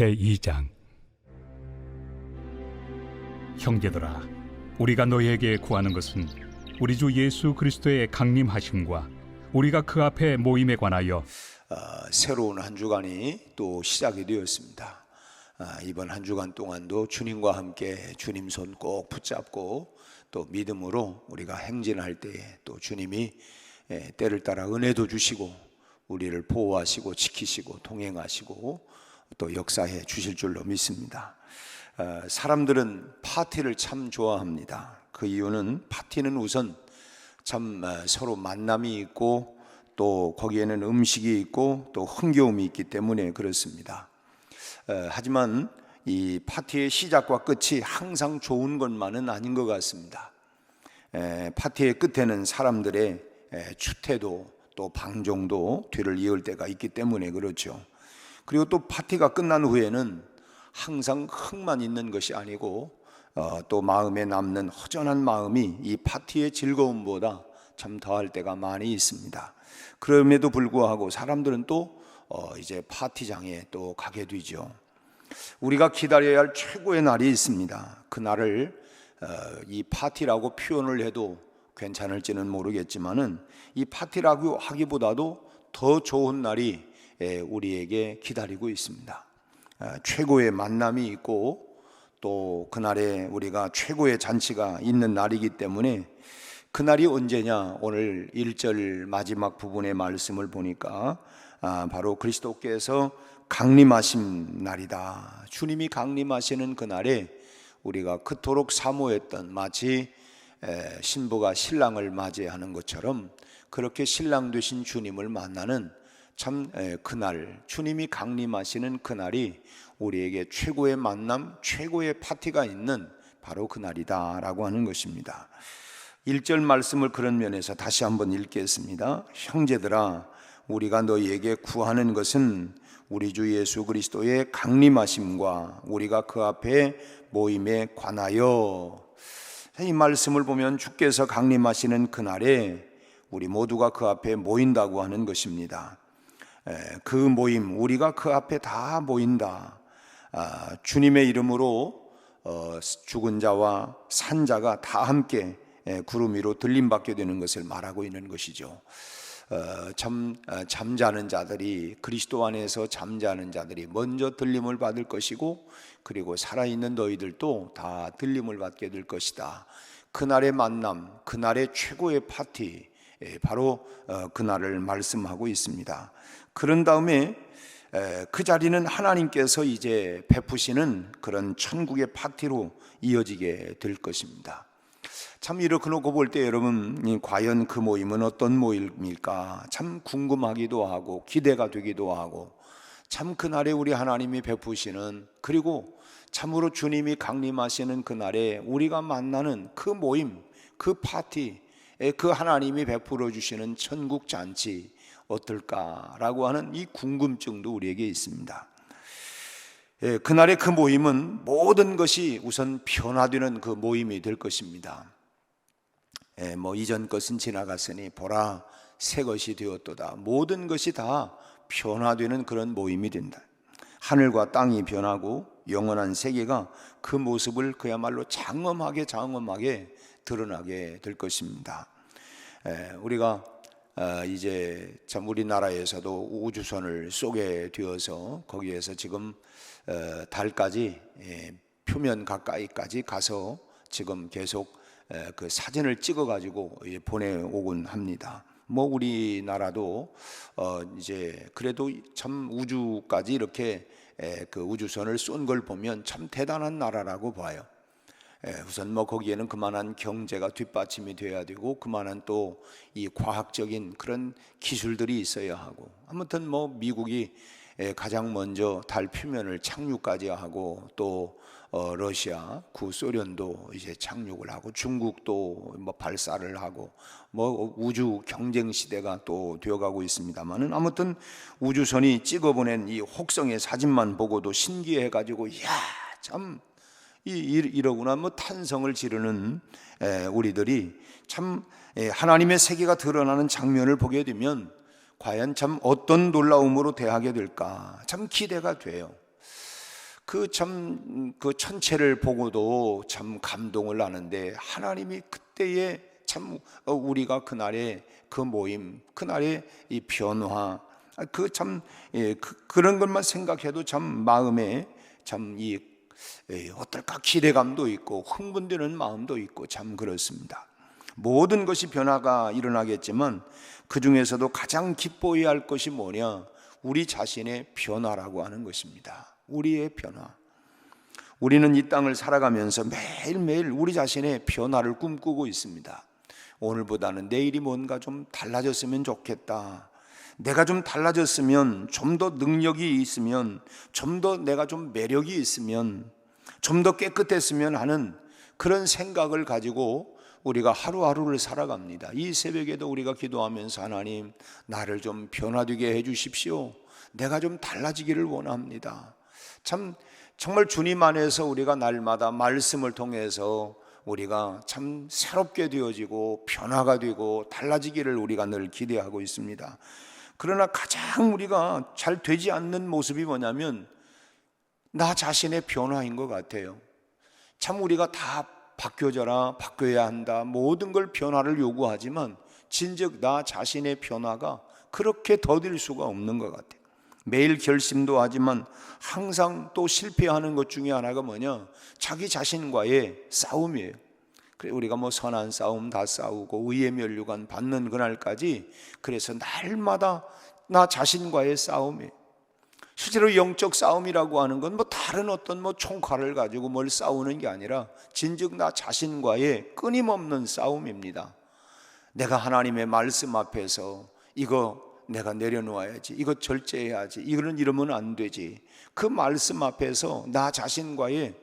제2장. 형제들아, 우리가 너희에게 구하는 것은 우리 주 예수 그리스도의 강림하심과 우리가 그 앞에 모임에 관하여 새로운 한 주간이 또 시작이 되었습니다. 이번 한 주간 동안도 주님과 함께 주님 손 꼭 붙잡고 또 믿음으로 우리가 행진할 때에 또 주님이 때를 따라 은혜도 주시고 우리를 보호하시고 지키시고 동행하시고 또 역사해 주실 줄로 믿습니다. 사람들은 파티를 참 좋아합니다. 그 이유는 파티는 우선 참 서로 만남이 있고 또 거기에는 음식이 있고 또 흥겨움이 있기 때문에 그렇습니다. 하지만 이 파티의 시작과 끝이 항상 좋은 것만은 아닌 것 같습니다. 파티의 끝에는 사람들의 추태도 또 방종도 뒤를 이을 때가 있기 때문에 그렇죠. 그리고 또 파티가 끝난 후에는 항상 흥만 있는 것이 아니고 또 마음에 남는 허전한 마음이 이 파티의 즐거움보다 참 더할 때가 많이 있습니다. 그럼에도 불구하고 사람들은 또 이제 파티장에 또 가게 되죠. 우리가 기다려야 할 최고의 날이 있습니다. 그 날을 이 파티라고 표현을 해도 괜찮을지는 모르겠지만은 이 파티라고 하기보다도 더 좋은 날이 우리에게 기다리고 있습니다. 최고의 만남이 있고 또 그날에 우리가 최고의 잔치가 있는 날이기 때문에 그날이 언제냐, 오늘 1절 마지막 부분의 말씀을 보니까 바로 그리스도께서 강림하신 날이다. 주님이 강림하시는 그날에 우리가 그토록 사모했던, 마치 신부가 신랑을 맞이하는 것처럼 그렇게 신랑 되신 주님을 만나는 참 그날, 주님이 강림하시는 그날이 우리에게 최고의 만남, 최고의 파티가 있는 바로 그날이다 라고 하는 것입니다. 1절 말씀을 그런 면에서 다시 한번 읽겠습니다. 형제들아, 우리가 너희에게 구하는 것은 우리 주 예수 그리스도의 강림하심과 우리가 그 앞에 모임에 관하여. 이 말씀을 보면 주께서 강림하시는 그날에 우리 모두가 그 앞에 모인다고 하는 것입니다. 그 모임, 우리가 그 앞에 다 모인다. 주님의 이름으로 죽은 자와 산 자가 다 함께 구름 위로 들림받게 되는 것을 말하고 있는 것이죠. 잠자는 자들이, 그리스도 안에서 잠자는 자들이 먼저 들림을 받을 것이고, 그리고 살아있는 너희들도 다 들림을 받게 될 것이다. 그날의 만남, 그날의 최고의 파티, 바로 그날을 말씀하고 있습니다. 그런 다음에 그 자리는 하나님께서 이제 베푸시는 그런 천국의 파티로 이어지게 될 것입니다. 참 이렇게 놓고 볼 때 여러분, 과연 그 모임은 어떤 모임일까 참 궁금하기도 하고 기대가 되기도 하고, 참 그날에 우리 하나님이 베푸시는, 그리고 참으로 주님이 강림하시는 그날에 우리가 만나는 그 모임, 그 파티, 그 하나님이 베풀어 주시는 천국 잔치 어떨까라고 하는 이 궁금증도 우리에게 있습니다. 그날의 그 모임은 모든 것이 우선 변화되는 그 모임이 될 것입니다. 이전 것은 지나갔으니 보라 새 것이 되었도다. 모든 것이 다 변화되는 그런 모임이 된다. 하늘과 땅이 변하고 영원한 세계가 그 모습을 그야말로 장엄하게 드러나게 될 것입니다. 우리가 이제 참 우리나라에서도 우주선을 쏘게 되어서 거기에서 지금 달까지, 표면 가까이까지 가서 지금 계속 그 사진을 찍어 가지고 보내오곤 합니다. 우리나라도 이제 그래도 참 우주까지 이렇게 그 우주선을 쏜 걸 보면 참 대단한 나라라고 봐요. 우선 거기에는 그만한 경제가 뒷받침이 돼야 되고, 그만한 또 이 과학적인 그런 기술들이 있어야 하고, 아무튼 미국이 가장 먼저 달 표면을 착륙까지 하고, 또 러시아, 구소련도 이제 착륙을 하고, 중국도 발사를 하고, 우주 경쟁 시대가 또 되어가고 있습니다만은, 아무튼 우주선이 찍어보낸 이 혹성의 사진만 보고도 신기해가지고, 이야 참 이러구나 탄성을 지르는 우리들이 참 하나님의 세계가 드러나는 장면을 보게 되면 과연 참 어떤 놀라움으로 대하게 될까 참 기대가 돼요. 그 천체를 보고도 참 감동을 하는데, 하나님이 그때에 참 우리가 그날의 그 모임, 그날의 이 변화, 그런 것만 생각해도 참 마음에 참 어떨까 기대감도 있고 흥분되는 마음도 있고 참 그렇습니다. 모든 것이 변화가 일어나겠지만 그 중에서도 가장 기뻐해야 할 것이 뭐냐? 우리 자신의 변화라고 하는 것입니다. 우리의 변화. 우리는 이 땅을 살아가면서 매일매일 우리 자신의 변화를 꿈꾸고 있습니다. 오늘보다는 내일이 뭔가 좀 달라졌으면 좋겠다. 내가 좀 달라졌으면, 좀 더 능력이 있으면, 좀 더 내가 좀 매력이 있으면, 좀 더 깨끗했으면 하는 그런 생각을 가지고 우리가 하루하루를 살아갑니다. 이 새벽에도 우리가 기도하면서 하나님, 나를 좀 변화되게 해 주십시오. 내가 좀 달라지기를 원합니다. 정말 주님 안에서 우리가 날마다 말씀을 통해서 우리가 참 새롭게 되어지고 변화가 되고 달라지기를 우리가 늘 기대하고 있습니다. 그러나 가장 우리가 잘 되지 않는 모습이 뭐냐면 나 자신의 변화인 것 같아요. 참 우리가 다 바뀌어져라, 바뀌어야 한다, 모든 걸 변화를 요구하지만 진즉 나 자신의 변화가 그렇게 더딜 수가 없는 것 같아요. 매일 결심도 하지만 항상 또 실패하는 것 중에 하나가 뭐냐? 자기 자신과의 싸움이에요. 그래 우리가 선한 싸움 다 싸우고 의의 면류관 받는 그날까지, 그래서 날마다 나 자신과의 싸움이에요. 실제로 영적 싸움이라고 하는 건 다른 어떤 총칼을 가지고 뭘 싸우는 게 아니라 진즉 나 자신과의 끊임없는 싸움입니다. 내가 하나님의 말씀 앞에서 이거 내가 내려놓아야지, 이거 절제해야지, 이거는 이러면 안 되지. 그 말씀 앞에서 나 자신과의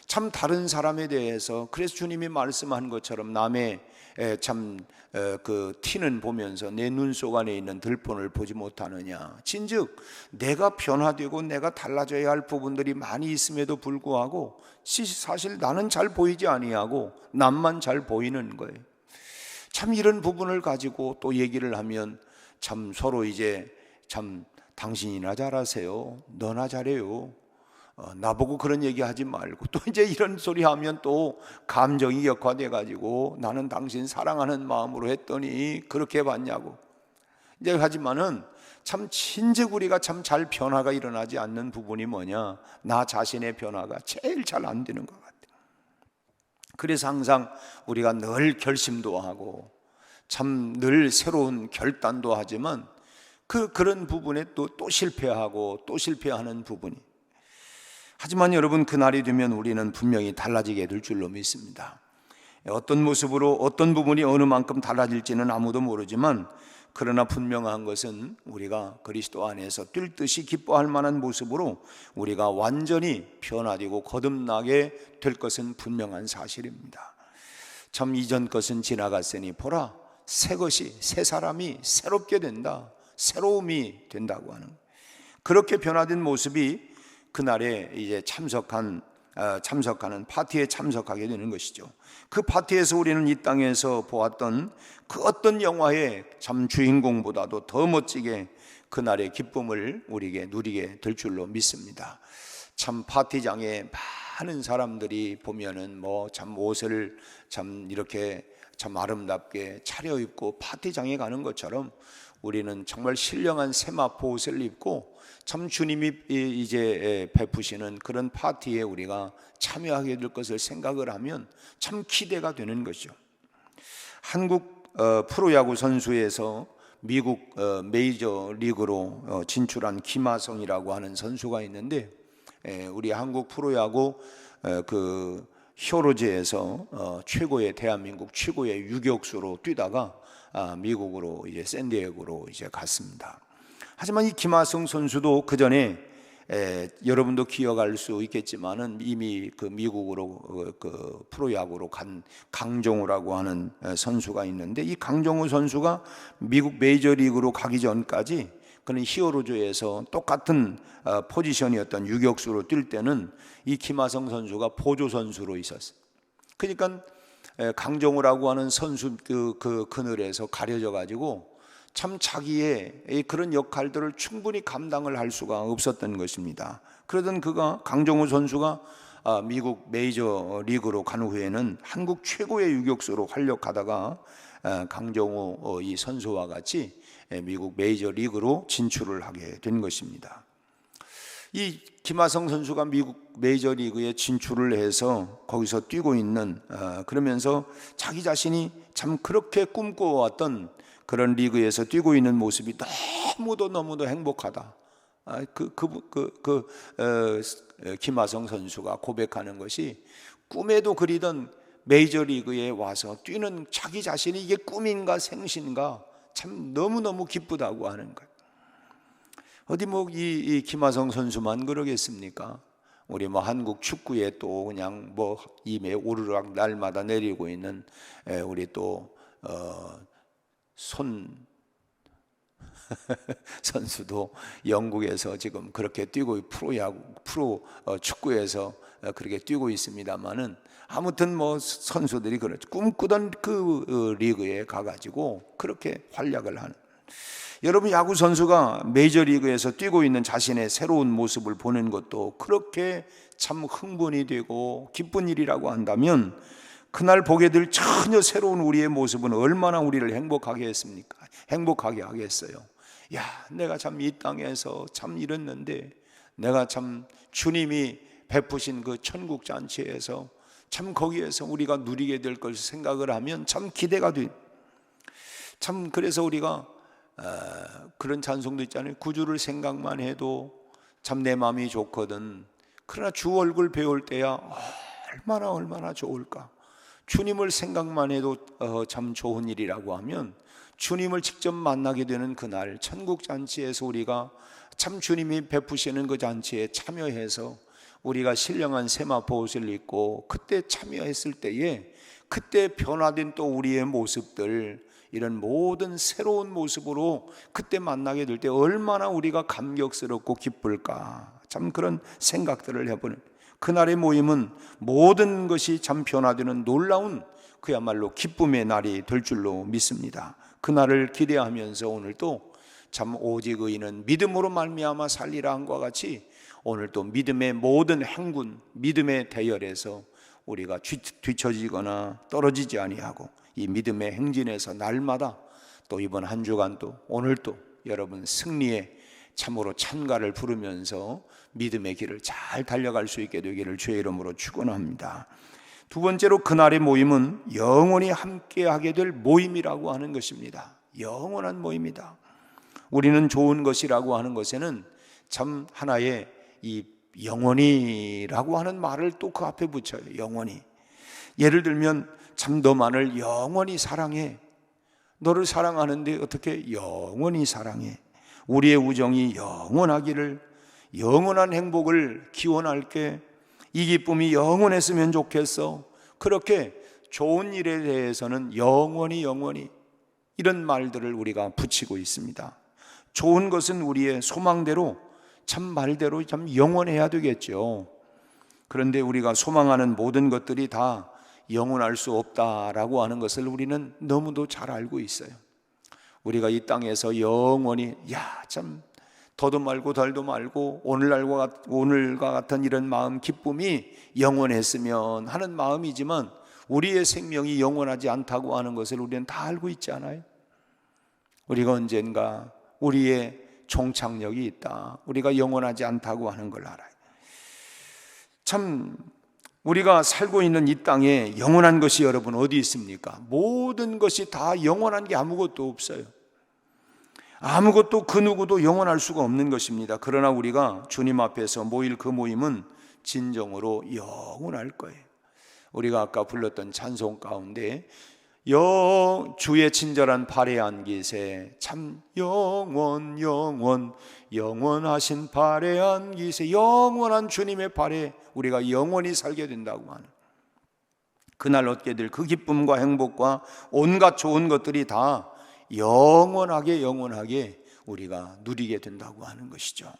참 다른 사람에 대해서, 그래서 주님이 말씀한 것처럼 남의 그 티는 보면서 내 눈 속 안에 있는 들본을 보지 못하느냐. 진즉 내가 변화되고 내가 달라져야 할 부분들이 많이 있음에도 불구하고 사실 나는 잘 보이지 아니하고 남만 잘 보이는 거예요. 참 이런 부분을 가지고 또 얘기를 하면 참 서로 참 당신이나 잘하세요, 너나 잘해요, 나보고 그런 얘기 하지 말고, 또 이런 소리 하면 또 감정이 격화돼 가지고 나는 당신 사랑하는 마음으로 했더니 그렇게 봤냐고. 하지만은 참 진즉 우리가 참 잘 변화가 일어나지 않는 부분이 뭐냐? 나 자신의 변화가 제일 잘 안 되는 것 같아요. 그래서 항상 우리가 늘 결심도 하고 참 늘 새로운 결단도 하지만 그런 부분에 또 실패하고 또 실패하는 부분이. 하지만 여러분, 그날이 되면 우리는 분명히 달라지게 될 줄로 믿습니다. 어떤 모습으로 어떤 부분이 어느 만큼 달라질지는 아무도 모르지만, 그러나 분명한 것은 우리가 그리스도 안에서 뛸 듯이 기뻐할 만한 모습으로 우리가 완전히 변화되고 거듭나게 될 것은 분명한 사실입니다. 참 이전 것은 지나갔으니 보라 새 사람이 새롭게 된다, 새로움이 된다고 하는, 그렇게 변화된 모습이 그날에 참석하는 파티에 참석하게 되는 것이죠. 그 파티에서 우리는 이 땅에서 보았던 그 어떤 영화의 참 주인공보다도 더 멋지게 그날의 기쁨을 우리에게 누리게 될 줄로 믿습니다. 참 파티장에 많은 사람들이 보면은 참 옷을 참 이렇게 참 아름답게 차려입고 파티장에 가는 것처럼 우리는 정말 신령한 세마포 옷을 입고 참 주님이 베푸시는 그런 파티에 우리가 참여하게 될 것을 생각을 하면 참 기대가 되는 거죠. 한국 프로야구 선수에서 미국 메이저 리그로 진출한 김하성이라고 하는 선수가 있는데, 우리 한국 프로야구 그 히어로즈에서 대한민국 최고의 유격수로 뛰다가 미국으로 샌디에고로 갔습니다. 하지만 이 김하성 선수도 그 전에 여러분도 기억할 수 있겠지만은 이미 그 미국으로 그 프로야구로 간 강정호라고 하는 선수가 있는데, 이 강정호 선수가 미국 메이저리그로 가기 전까지 그는 히어로즈에서 똑같은 포지션이었던 유격수로 뛸 때는 이 김하성 선수가 보조 선수로 있었어요. 그러니까 강정호라고 하는 선수 그 그늘에서 가려져 가지고 참 자기의 그런 역할들을 충분히 감당을 할 수가 없었던 것입니다. 그러던 그가 강정호 선수가 미국 메이저 리그로 간 후에는 한국 최고의 유격수로 활약하다가 강정호 이 선수와 같이 미국 메이저 리그로 진출을 하게 된 것입니다. 이 김하성 선수가 미국 메이저 리그에 진출을 해서 거기서 뛰고 있는 그러면서 자기 자신이 참 그렇게 꿈꿔왔던 그런 리그에서 뛰고 있는 모습이 너무도 행복하다. 김하성 선수가 고백하는 것이 꿈에도 그리던 메이저리그에 와서 뛰는 자기 자신이 이게 꿈인가 생신가 참 너무너무 기쁘다고 하는 거예요. 어디 이 김하성 선수만 그러겠습니까? 우리 한국 축구에 또 그냥 임에 오르락 날마다 내리고 있는 우리 또 선수도 영국에서 지금 그렇게 뛰고 프로 축구에서 그렇게 뛰고 있습니다만은 아무튼 선수들이 그렇죠. 꿈꾸던 그 리그에 가가지고 그렇게 활약을 하는. 여러분 야구 선수가 메이저리그에서 뛰고 있는 자신의 새로운 모습을 보는 것도 그렇게 참 흥분이 되고 기쁜 일이라고 한다면 그날 보게 될 전혀 새로운 우리의 모습은 얼마나 우리를 행복하게 했습니까? 행복하게 하겠어요. 야, 내가 참 이 땅에서 참 이랬는데 내가 참 주님이 베푸신 그 천국 잔치에서 참 거기에서 우리가 누리게 될 것을 생각을 하면 참 기대가 돼. 참 그래서 우리가 그런 찬송도 있잖아요. 구주를 생각만 해도 참 내 마음이 좋거든. 그러나 주 얼굴 배울 때야 얼마나 좋을까. 주님을 생각만 해도 참 좋은 일이라고 하면 주님을 직접 만나게 되는 그날 천국 잔치에서 우리가 참 주님이 베푸시는 그 잔치에 참여해서 우리가 신령한 세마포 옷을 입고 그때 참여했을 때에 그때 변화된 또 우리의 모습들, 이런 모든 새로운 모습으로 그때 만나게 될 때 얼마나 우리가 감격스럽고 기쁠까. 참 그런 생각들을 해보는 그날의 모임은 모든 것이 참 변화되는 놀라운 그야말로 기쁨의 날이 될 줄로 믿습니다. 그날을 기대하면서 오늘도 참 오직 의인은 믿음으로 말미암아 살리라 한과 같이 오늘도 믿음의 모든 행군, 믿음의 대열에서 우리가 뒤처지거나 떨어지지 아니하고 이 믿음의 행진에서 날마다 또 이번 한 주간도 오늘도 여러분 승리의 참으로 찬가를 부르면서 믿음의 길을 잘 달려갈 수 있게 되기를 주의 이름으로 축원합니다. 두 번째로 그날의 모임은 영원히 함께하게 될 모임이라고 하는 것입니다. 영원한 모임이다. 우리는 좋은 것이라고 하는 것에는 참 하나의 이 영원히라고 하는 말을 또 그 앞에 붙여요. 영원히. 예를 들면 참 너만을 영원히 사랑해. 너를 사랑하는데 어떻게 영원히 사랑해. 우리의 우정이 영원하기를, 영원한 행복을 기원할게. 이 기쁨이 영원했으면 좋겠어. 그렇게 좋은 일에 대해서는 영원히 이런 말들을 우리가 붙이고 있습니다. 좋은 것은 우리의 소망대로 참 말대로 참 영원해야 되겠죠. 그런데 우리가 소망하는 모든 것들이 다 영원할 수 없다라고 하는 것을 우리는 너무도 잘 알고 있어요. 우리가 이 땅에서 영원히 참 더도 말고 덜도 말고 오늘과 같은 이런 마음 기쁨이 영원했으면 하는 마음이지만 우리의 생명이 영원하지 않다고 하는 것을 우리는 다 알고 있지 않아요? 우리가 언젠가 우리의 종착역이 있다. 우리가 영원하지 않다고 하는 걸 알아요. 참 우리가 살고 있는 이 땅에 영원한 것이 여러분 어디 있습니까? 모든 것이 다 영원한 게 아무것도 없어요. 아무것도 그 누구도 영원할 수가 없는 것입니다. 그러나 우리가 주님 앞에서 모일 그 모임은 진정으로 영원할 거예요. 우리가 아까 불렀던 찬송 가운데 주의 친절한 발에 안기세 참 영원하신 발에 안기세 영원한 주님의 발에 우리가 영원히 살게 된다고 하는 그날 얻게 될 그 기쁨과 행복과 온갖 좋은 것들이 다 영원하게 우리가 누리게 된다고 하는 것이죠.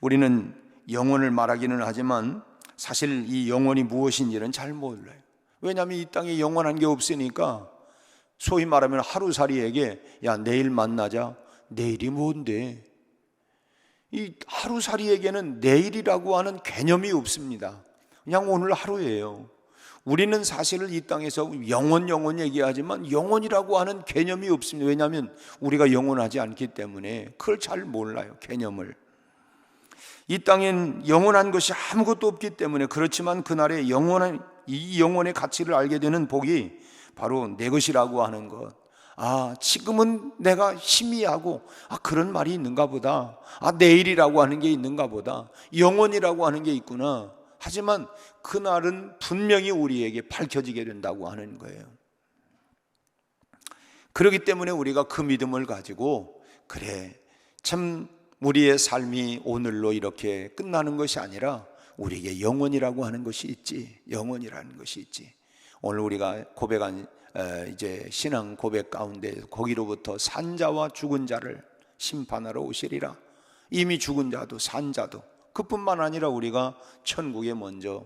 우리는 영원을 말하기는 하지만 사실 이 영원이 무엇인지는 잘 몰라요. 왜냐하면 이 땅에 영원한 게 없으니까 소위 말하면 하루살이에게 야 내일 만나자. 내일이 뭔데? 이 하루살이에게는 내일이라고 하는 개념이 없습니다. 그냥 오늘 하루예요. 우리는 사실 이 땅에서 영원 얘기하지만 영원이라고 하는 개념이 없습니다. 왜냐하면 우리가 영원하지 않기 때문에 그걸 잘 몰라요, 개념을. 이 땅엔 영원한 것이 아무것도 없기 때문에, 그렇지만 그날의 이 영원의 가치를 알게 되는 복이 바로 내 것이라고 하는 것. 지금은 내가 희미하고 그런 말이 있는가 보다. 내일이라고 하는 게 있는가 보다. 영원이라고 하는 게 있구나. 하지만 그날은 분명히 우리에게 밝혀지게 된다고 하는 거예요. 그렇기 때문에 우리가 그 믿음을 가지고, 그래, 참 우리의 삶이 오늘로 이렇게 끝나는 것이 아니라 우리에게 영원이라고 하는 것이 있지. 영원이라는 것이 있지. 오늘 우리가 고백한 이제 신앙 고백 가운데, 거기로부터 산 자와 죽은 자를 심판하러 오시리라. 이미 죽은 자도 산 자도, 그뿐만 아니라 우리가 천국에 먼저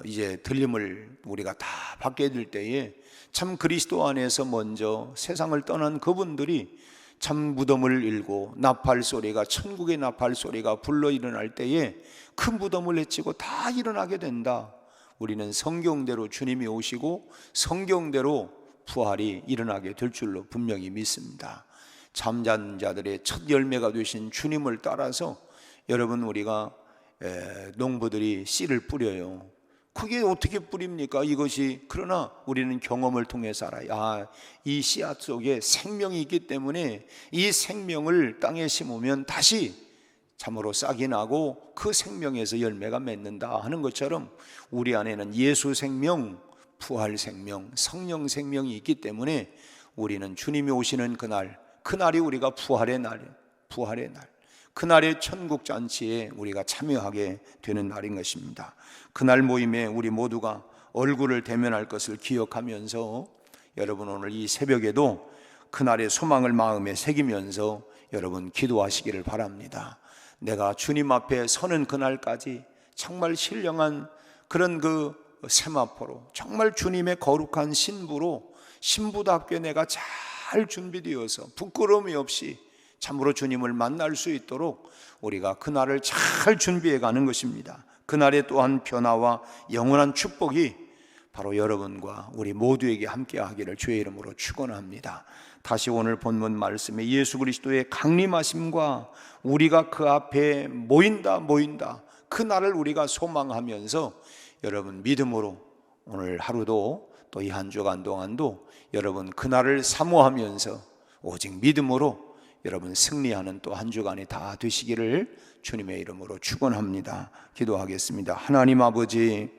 이제 들림을 우리가 다 받게 될 때에, 참 그리스도 안에서 먼저 세상을 떠난 그분들이 참 무덤을 일고 나팔 소리가, 천국의 나팔 소리가 불러 일어날 때에 그 무덤을 헤치고 다 일어나게 된다. 우리는 성경대로 주님이 오시고 성경대로 부활이 일어나게 될 줄로 분명히 믿습니다. 잠자는 자들의 첫 열매가 되신 주님을 따라서 여러분, 우리가 농부들이 씨를 뿌려요. 그게 어떻게 뿌립니까? 이것이. 그러나 우리는 경험을 통해서 알아요. 이 씨앗 속에 생명이 있기 때문에 이 생명을 땅에 심으면 다시 참으로 싹이 나고 그 생명에서 열매가 맺는다 하는 것처럼, 우리 안에는 예수 생명, 부활 생명, 성령 생명이 있기 때문에 우리는 주님이 오시는 그날이 우리가 부활의 날이에요. 부활의 날, 그날의 천국 잔치에 우리가 참여하게 되는 날인 것입니다. 그날 모임에 우리 모두가 얼굴을 대면할 것을 기억하면서, 여러분 오늘 이 새벽에도 그날의 소망을 마음에 새기면서 여러분 기도하시기를 바랍니다. 내가 주님 앞에 서는 그날까지 정말 신령한 그런 그 세마포로, 정말 주님의 거룩한 신부답게 내가 잘 준비되어서 부끄러움이 없이 참으로 주님을 만날 수 있도록 우리가 그날을 잘 준비해 가는 것입니다. 그날에 또한 변화와 영원한 축복이 바로 여러분과 우리 모두에게 함께 하기를 주의 이름으로 축원합니다. 다시 오늘 본문 말씀에 예수 그리스도의 강림하심과 우리가 그 앞에 모인다, 그 날을 우리가 소망하면서 여러분 믿음으로 오늘 하루도 또 이 한 주간 동안도 여러분 그날을 사모하면서 오직 믿음으로 여러분 승리하는 또 한 주간이 다 되시기를 주님의 이름으로 축원합니다. 기도하겠습니다. 하나님 아버지,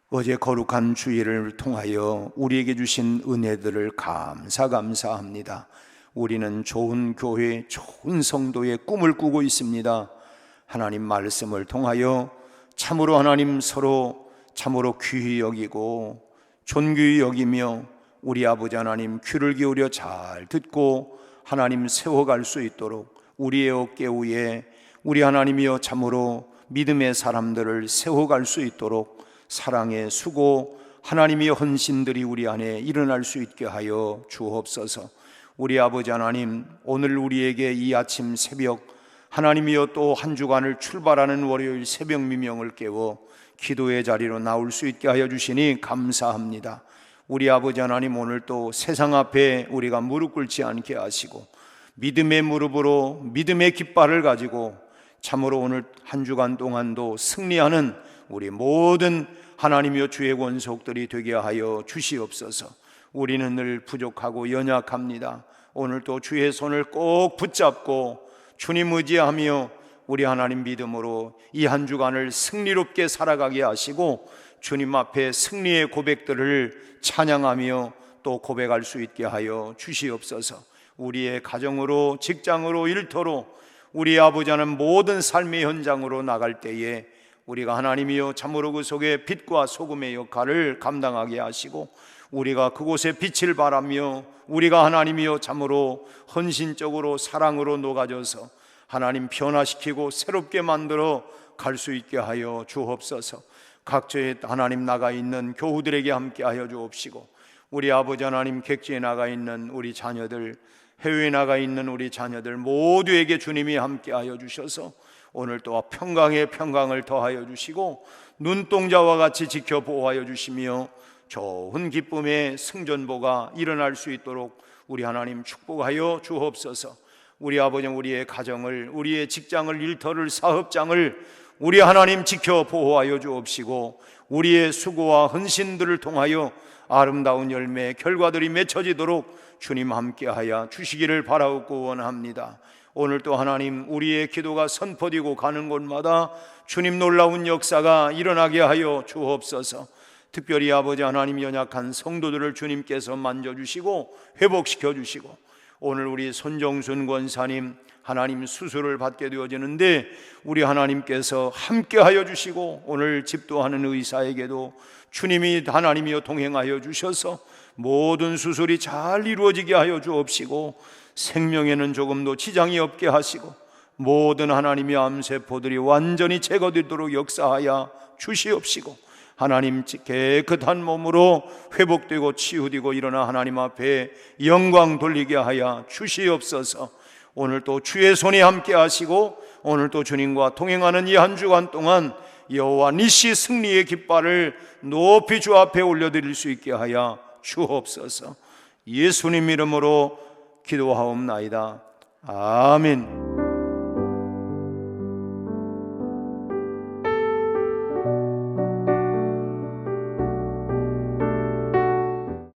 어제 거룩한 주일을 통하여 우리에게 주신 은혜들을 감사합니다. 우리는 좋은 교회, 좋은 성도의 꿈을 꾸고 있습니다. 하나님 말씀을 통하여 참으로 하나님 서로 참으로 귀히 여기고 존귀히 여기며 우리 아버지 하나님 귀를 기울여 잘 듣고 하나님 세워갈 수 있도록 우리의 어깨 위에 우리 하나님이여 참으로 믿음의 사람들을 세워갈 수 있도록 사랑의 수고 하나님의 헌신들이 우리 안에 일어날 수 있게 하여 주옵소서. 우리 아버지 하나님, 오늘 우리에게 이 아침 새벽 하나님이여 또 한 주간을 출발하는 월요일 새벽 미명을 깨워 기도의 자리로 나올 수 있게 하여 주시니 감사합니다. 우리 아버지 하나님, 오늘 또 세상 앞에 우리가 무릎 꿇지 않게 하시고 믿음의 무릎으로 믿음의 깃발을 가지고 참으로 오늘 한 주간 동안도 승리하는 우리 모든 하나님이여 주의 권속들이 되게 하여 주시옵소서. 우리는 늘 부족하고 연약합니다. 오늘도 주의 손을 꼭 붙잡고 주님 의지하며 우리 하나님 믿음으로 이 한 주간을 승리롭게 살아가게 하시고 주님 앞에 승리의 고백들을 찬양하며 또 고백할 수 있게 하여 주시옵소서. 우리의 가정으로, 직장으로, 일터로 우리 아버지 하나님 모든 삶의 현장으로 나갈 때에 우리가 하나님이여 참으로 그 속에 빛과 소금의 역할을 감당하게 하시고 우리가 그곳에 빛을 발하며 우리가 하나님이여 참으로 헌신적으로 사랑으로 녹아져서 하나님 변화시키고 새롭게 만들어 갈 수 있게 하여 주옵소서. 각처에 하나님 나가 있는 교우들에게 함께 하여 주옵시고 우리 아버지 하나님, 객지에 나가 있는 우리 자녀들, 해외에 나가 있는 우리 자녀들 모두에게 주님이 함께하여 주셔서 오늘 또 평강에 평강을 더하여 주시고 눈동자와 같이 지켜 보호하여 주시며 좋은 기쁨의 승전보가 일어날 수 있도록 우리 하나님 축복하여 주옵소서. 우리 아버지, 우리의 가정을, 우리의 직장을, 일터를, 사업장을 우리 하나님 지켜 보호하여 주옵시고 우리의 수고와 헌신들을 통하여 아름다운 열매, 결과들이 맺혀지도록 주님 함께하여 주시기를 바라옵고 원합니다. 오늘 또 하나님, 우리의 기도가 선포되고 가는 곳마다 주님 놀라운 역사가 일어나게 하여 주옵소서. 특별히 아버지 하나님, 연약한 성도들을 주님께서 만져주시고 회복시켜 주시고 오늘 우리 손정순 권사님 하나님 수술을 받게 되어지는데 우리 하나님께서 함께하여 주시고 오늘 집도하는 의사에게도 주님이 하나님이여 동행하여 주셔서 모든 수술이 잘 이루어지게 하여 주옵시고 생명에는 조금도 지장이 없게 하시고 모든 하나님의 암세포들이 완전히 제거되도록 역사하여 주시옵시고 하나님 깨끗한 몸으로 회복되고 치유되고 일어나 하나님 앞에 영광 돌리게 하여 주시옵소서. 오늘 또 주의 손이 함께 하시고 오늘 또 주님과 동행하는 이 한 주간 동안 여호와 니시 승리의 깃발을 높이 주 앞에 올려드릴 수 있게 하여 주옵소서. 예수님 이름으로 기도하옵나이다. 아멘.